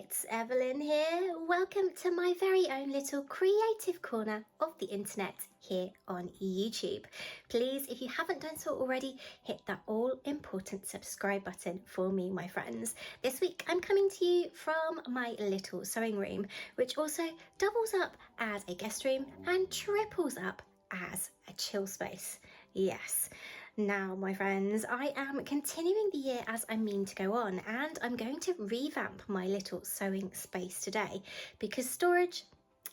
it's Evelyn here. Welcome to my very own little creative corner of the internet here on YouTube. Please, if you haven't done so already, hit that all-important subscribe button for me, my friends. This week I'm coming to you from my little sewing room, which also doubles up as a guest room and triples up as a chill space. Yes. Now, my friends, I am continuing the year as I mean to go on, and I'm going to revamp my little sewing space today because storage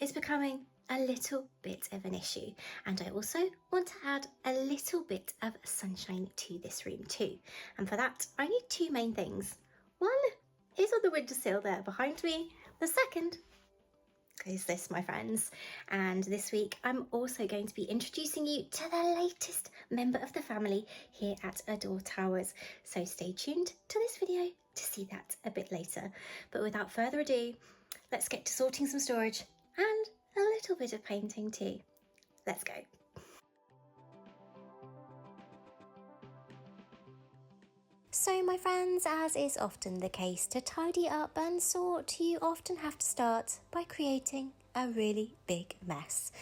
is becoming a little bit of an issue, and I also want to add a little bit of sunshine to this room too. And for that, I need two main things. One is on the windowsill there behind me. The second is this, my friends, and this week I'm also going to be introducing you to the latest member of the family here at Adore Towers, so stay tuned to this video to see that a bit later. But without further ado, let's get to sorting some storage and a little bit of painting too. Let's go. So my friends, as is often the case, to tidy up and sort, you often have to start by creating a really big mess.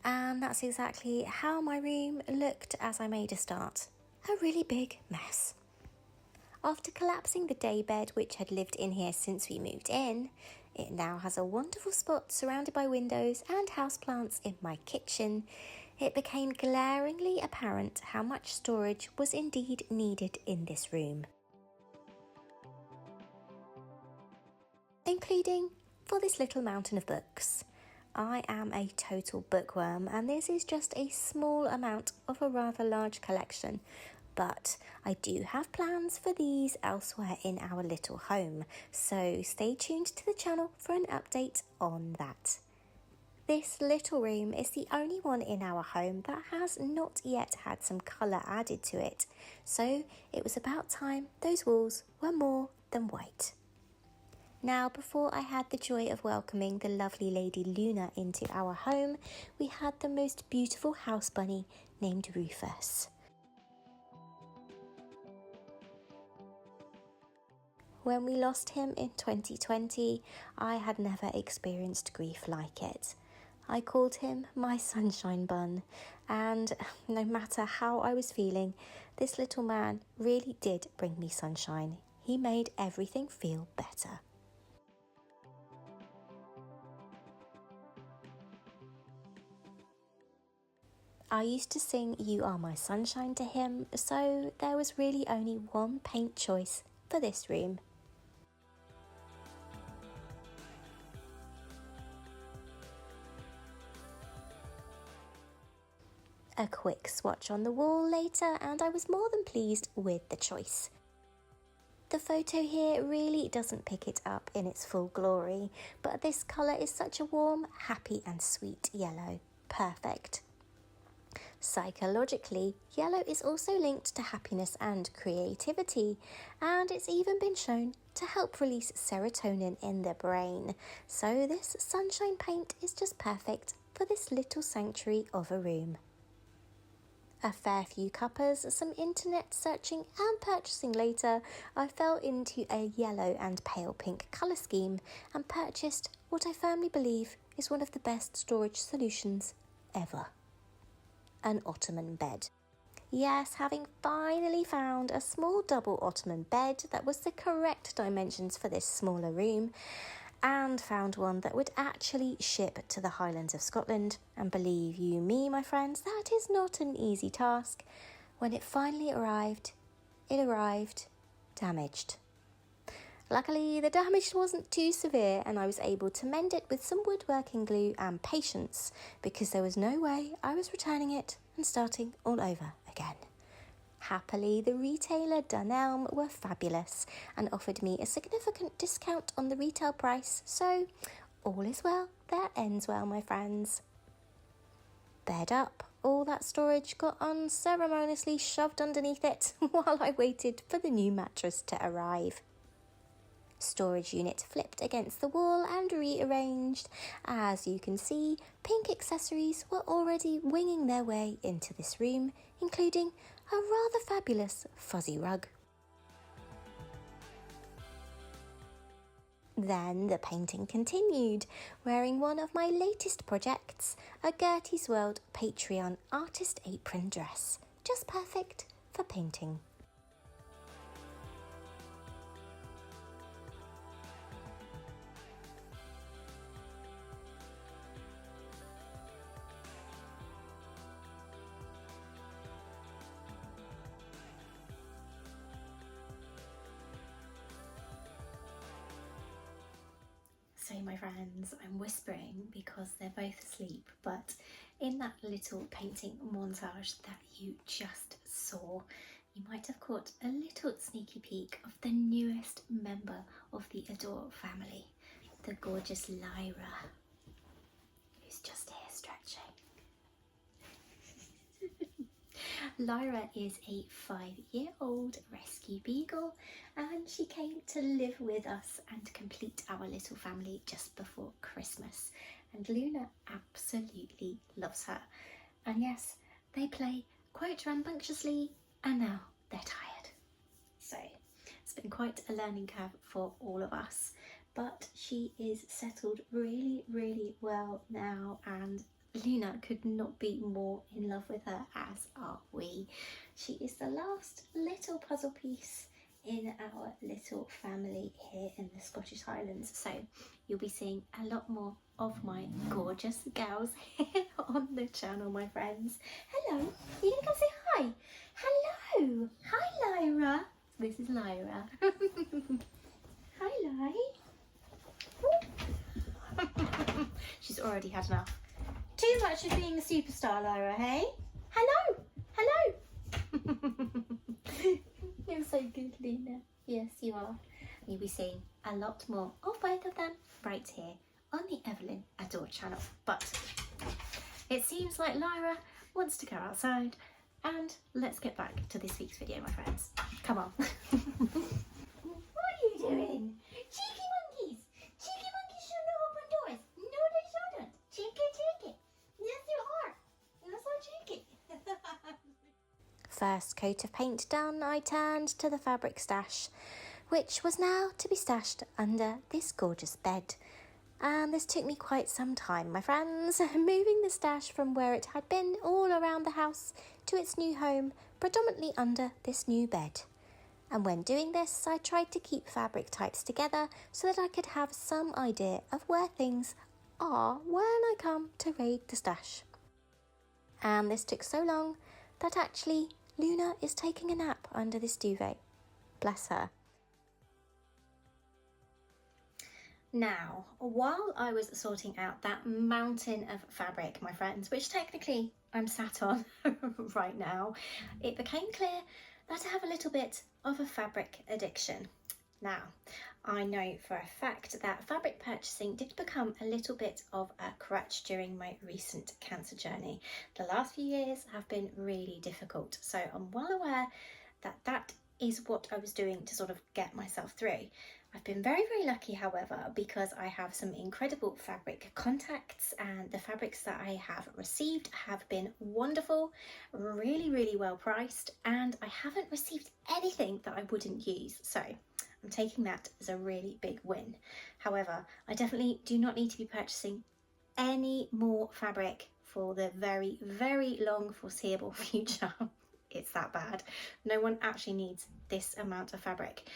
And that's exactly how my room looked as I made a start. A really big mess. After collapsing the daybed which had lived in here since we moved in, it now has a wonderful spot surrounded by windows and houseplants in my kitchen. It became glaringly apparent how much storage was indeed needed in this room, including for this little mountain of books. I am a total bookworm, and this is just a small amount of a rather large collection. But I do have plans for these elsewhere in our little home, so stay tuned to the channel for an update on that. This little room is the only one in our home that has not yet had some colour added to it, so it was about time those walls were more than white. Now, before I had the joy of welcoming the lovely Lady Luna into our home, we had the most beautiful house bunny named Rufus. When we lost him in 2020, I had never experienced grief like it. I called him my sunshine bun, and no matter how I was feeling, this little man really did bring me sunshine. He made everything feel better. I used to sing "You Are My Sunshine" to him, so there was really only one paint choice for this room. A quick swatch on the wall later, and I was more than pleased with the choice. The photo here really doesn't pick it up in its full glory, but this colour is such a warm, happy and sweet yellow. Perfect. Psychologically, yellow is also linked to happiness and creativity, and it's even been shown to help release serotonin in the brain. So this sunshine paint is just perfect for this little sanctuary of a room. A fair few cuppers, some internet searching and purchasing later, I fell into a yellow and pale pink colour scheme and purchased what I firmly believe is one of the best storage solutions ever. An ottoman bed. Yes, having finally found a small double ottoman bed that was the correct dimensions for this smaller room, and found one that would actually ship to the Highlands of Scotland. And believe you me, my friends, that is not an easy task. When it finally arrived, it arrived damaged. Luckily, the damage wasn't too severe, and I was able to mend it with some woodworking glue and patience, because there was no way I was returning it and starting all over again. Happily, the retailer Dunelm were fabulous and offered me a significant discount on the retail price, so all is well that ends well, my friends. Bed up, all that storage got unceremoniously shoved underneath it while I waited for the new mattress to arrive. Storage unit flipped against the wall and rearranged. As you can see, pink accessories were already winging their way into this room, including a rather fabulous fuzzy rug. Then the painting continued, wearing one of my latest projects, a Gertie's World Patreon artist apron dress, just perfect for painting. So my friends, I'm whispering because they're both asleep, but in that little painting montage that you just saw, you might have caught a little sneaky peek of the newest member of the Adore family, the gorgeous Lyra, who's just here stretching. Lyra is a 5-year-old rescue beagle, and she came to live with us and complete our little family just before Christmas. And Luna absolutely loves her. And yes, they play quite rambunctiously, and now they're tired. So it's been quite a learning curve for all of us, but she is settled really, really well now, and Luna could not be more in love with her, as are we. She is the last little puzzle piece in our little family here in the Scottish Highlands. So you'll be seeing a lot more of my gorgeous gals here on the channel, my friends. Hello, are you gonna come say hi? Hello, hi Lyra. This is Lyra. Hi Ly. She's already had enough. Too much of being a superstar, Lyra, hey? Hello! Hello! You're so good, Luna. Yes, you are. You'll be seeing a lot more of both of them right here on the Evelyn Adore channel. But it seems like Lyra wants to go outside, and let's get back to this week's video, my friends. Come on. What are you doing? Cheeky monkeys! Cheeky monkeys shouldn't open doors. No, they shouldn't. Cheeky. Yes, you are. You're so cheeky. First coat of paint done, I turned to the fabric stash, which was now to be stashed under this gorgeous bed. And this took me quite some time, my friends, moving the stash from where it had been all around the house to its new home, predominantly under this new bed. And when doing this, I tried to keep fabric types together so that I could have some idea of where things are when I come to raid the stash. And this took so long that actually Luna is taking a nap under this duvet. Bless her. Now, while I was sorting out that mountain of fabric, my friends, which technically I'm sat on right now, it became clear that I have a little bit of a fabric addiction. Now, I know for a fact that fabric purchasing did become a little bit of a crutch during my recent cancer journey. The last few years have been really difficult, so I'm well aware that that is what I was doing to sort of get myself through. I've been very, very lucky, however, because I have some incredible fabric contacts, and the fabrics that I have received have been wonderful, really, really well priced, and I haven't received anything that I wouldn't use. So I'm taking that as a really big win. However, I definitely do not need to be purchasing any more fabric for the very, very long foreseeable future. It's that bad. No one actually needs this amount of fabric.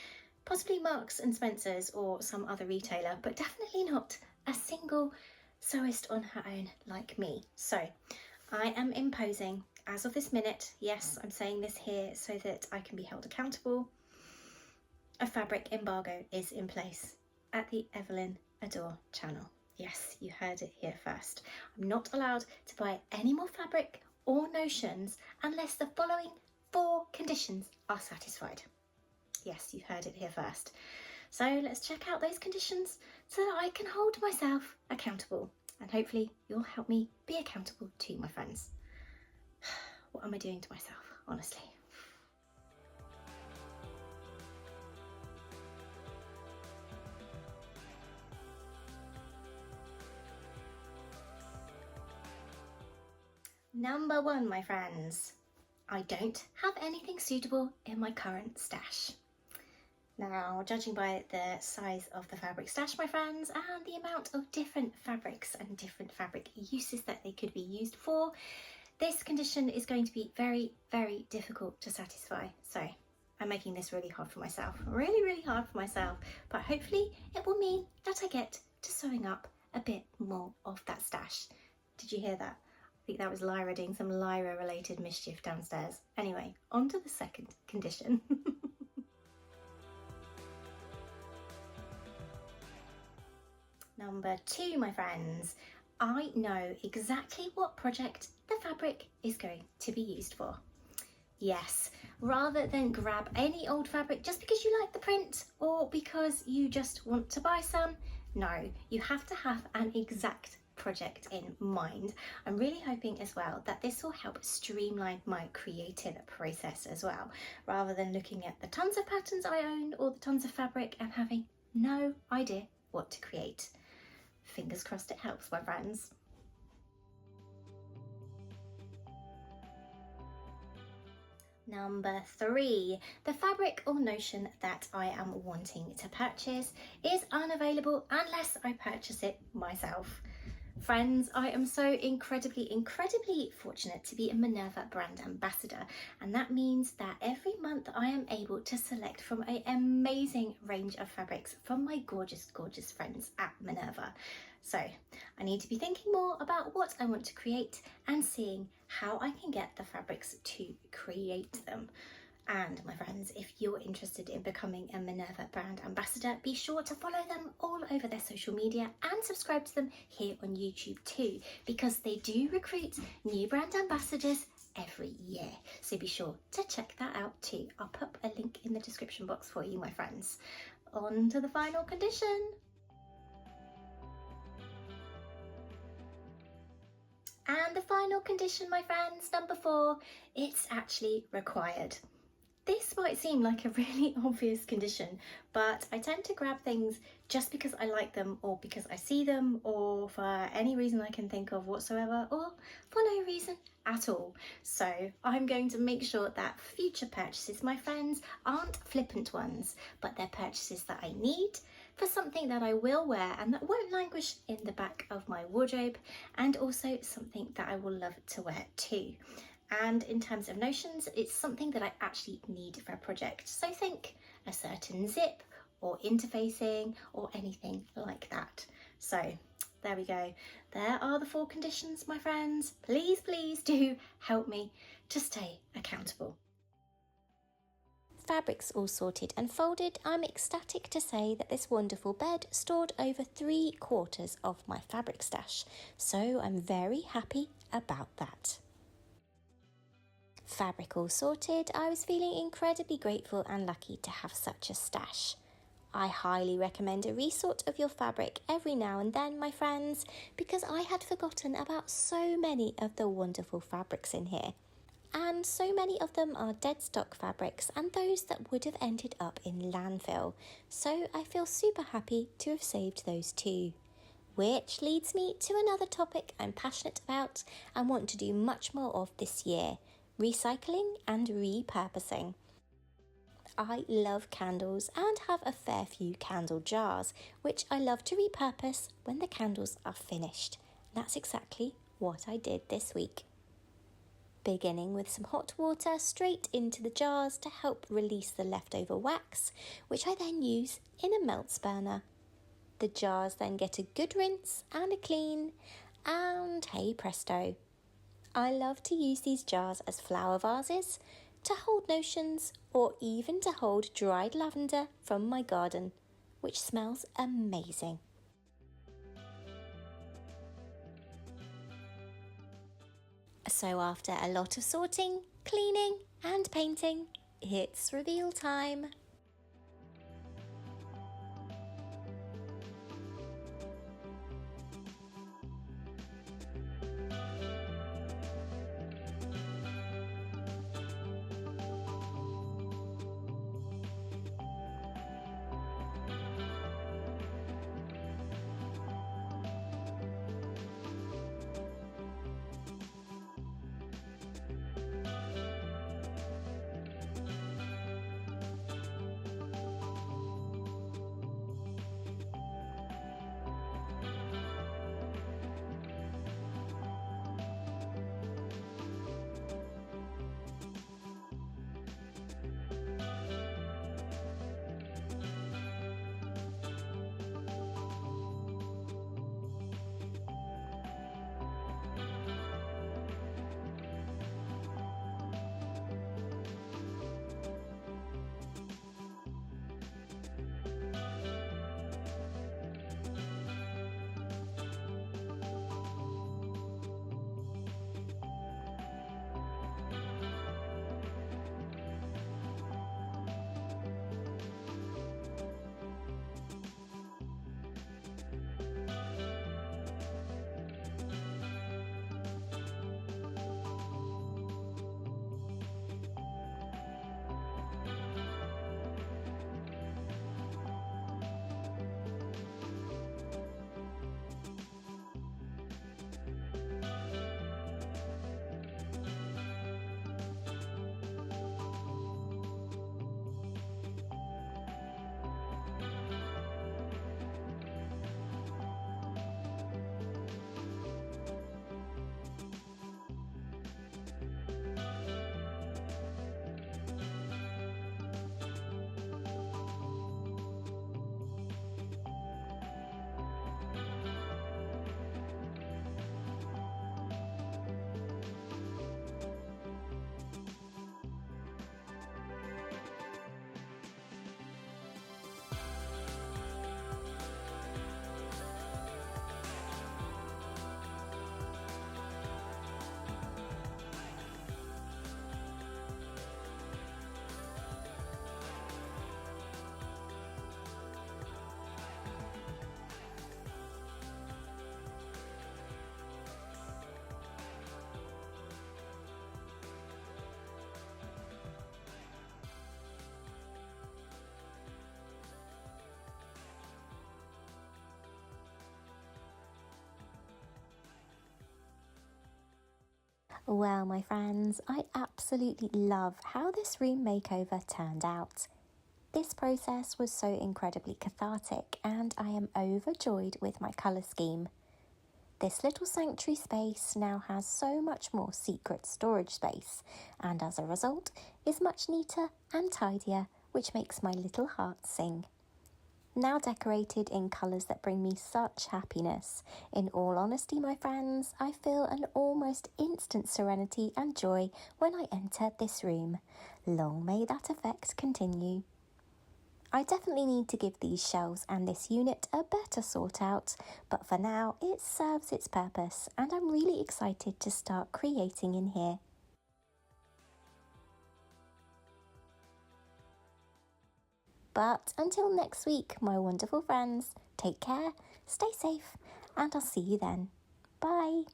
Possibly Marks and Spencer's or some other retailer, but definitely not a single sewist on her own like me. So I am imposing, as of this minute, yes, I'm saying this here so that I can be held accountable, a fabric embargo is in place at the Evelyn Adore channel. Yes, you heard it here first. I'm not allowed to buy any more fabric or notions unless the following 4 conditions are satisfied. Yes, you heard it here first. So let's check out those conditions so that I can hold myself accountable, and hopefully you'll help me be accountable too, my friends. What am I doing to myself, honestly? Number 1, my friends. I don't have anything suitable in my current stash. Now, judging by the size of the fabric stash, my friends, and the amount of different fabrics and different fabric uses that they could be used for, this condition is going to be very, very difficult to satisfy. So I'm making this really hard for myself, really hard for myself, but hopefully it will mean that I get to sewing up a bit more of that stash. Did you hear that? I think that was Lyra doing some Lyra related mischief downstairs. Anyway, on to the second condition. Number 2, my friends. I know exactly what project the fabric is going to be used for. Yes, rather than grab any old fabric just because you like the print or because you just want to buy some, no, you have to have an exact project in mind. I'm really hoping as well that this will help streamline my creative process as well, rather than looking at the tons of patterns I own or the tons of fabric and having no idea what to create. Fingers crossed it helps, my friends. Number 3, the fabric or notion that I am wanting to purchase is unavailable unless I purchase it myself. Friends, I am so incredibly fortunate to be a Minerva brand ambassador, and that means that every month I am able to select from an amazing range of fabrics from my gorgeous friends at Minerva. So I need to be thinking more about what I want to create and seeing how I can get the fabrics to create them. And my friends, if you're interested in becoming a Minerva brand ambassador, be sure to follow them all over their social media and subscribe to them here on YouTube too, because they do recruit new brand ambassadors every year. So be sure to check that out too. I'll put a link in the description box for you, my friends. On to the final condition. And the final condition, my friends, number 4, it's actually required. This might seem like a really obvious condition, but I tend to grab things just because I like them or because I see them or for any reason I can think of whatsoever or for no reason at all. So I'm going to make sure that future purchases, my friends, aren't flippant ones, but they're purchases that I need for something that I will wear and that won't languish in the back of my wardrobe, and also something that I will love to wear too. And in terms of notions, it's something that I actually need for a project. So think a certain zip or interfacing or anything like that. So there we go. There are the 4 conditions, my friends. Please do help me to stay accountable. Fabrics all sorted and folded, I'm ecstatic to say that this wonderful bed stored over 3/4 of my fabric stash. So I'm very happy about that. Fabric all sorted, I was feeling incredibly grateful and lucky to have such a stash. I highly recommend a resort of your fabric every now and then, my friends, because I had forgotten about so many of the wonderful fabrics in here. And so many of them are dead stock fabrics and those that would have ended up in landfill. So I feel super happy to have saved those too. Which leads me to another topic I'm passionate about and want to do much more of this year: recycling and repurposing. I love candles and have a fair few candle jars, which I love to repurpose when the candles are finished. That's exactly what I did this week. Beginning with some hot water straight into the jars to help release the leftover wax, which I then use in a melts burner. The jars then get a good rinse and a clean, and hey presto. I love to use these jars as flower vases, to hold notions, or even to hold dried lavender from my garden, which smells amazing. So after a lot of sorting, cleaning and painting, it's reveal time. Well, my friends, I absolutely love how this room makeover turned out. This process was so incredibly cathartic, and I am overjoyed with my colour scheme. This little sanctuary space now has so much more secret storage space, and as a result is much neater and tidier, which makes my little heart sing. Now decorated in colours that bring me such happiness, in all honesty, my friends, I feel an almost instant serenity and joy when I enter this room. Long may that effect continue. I definitely need to give these shelves and this unit a better sort out, but for now it serves its purpose and I'm really excited to start creating in here. But until next week, my wonderful friends, take care, stay safe, and I'll see you then. Bye!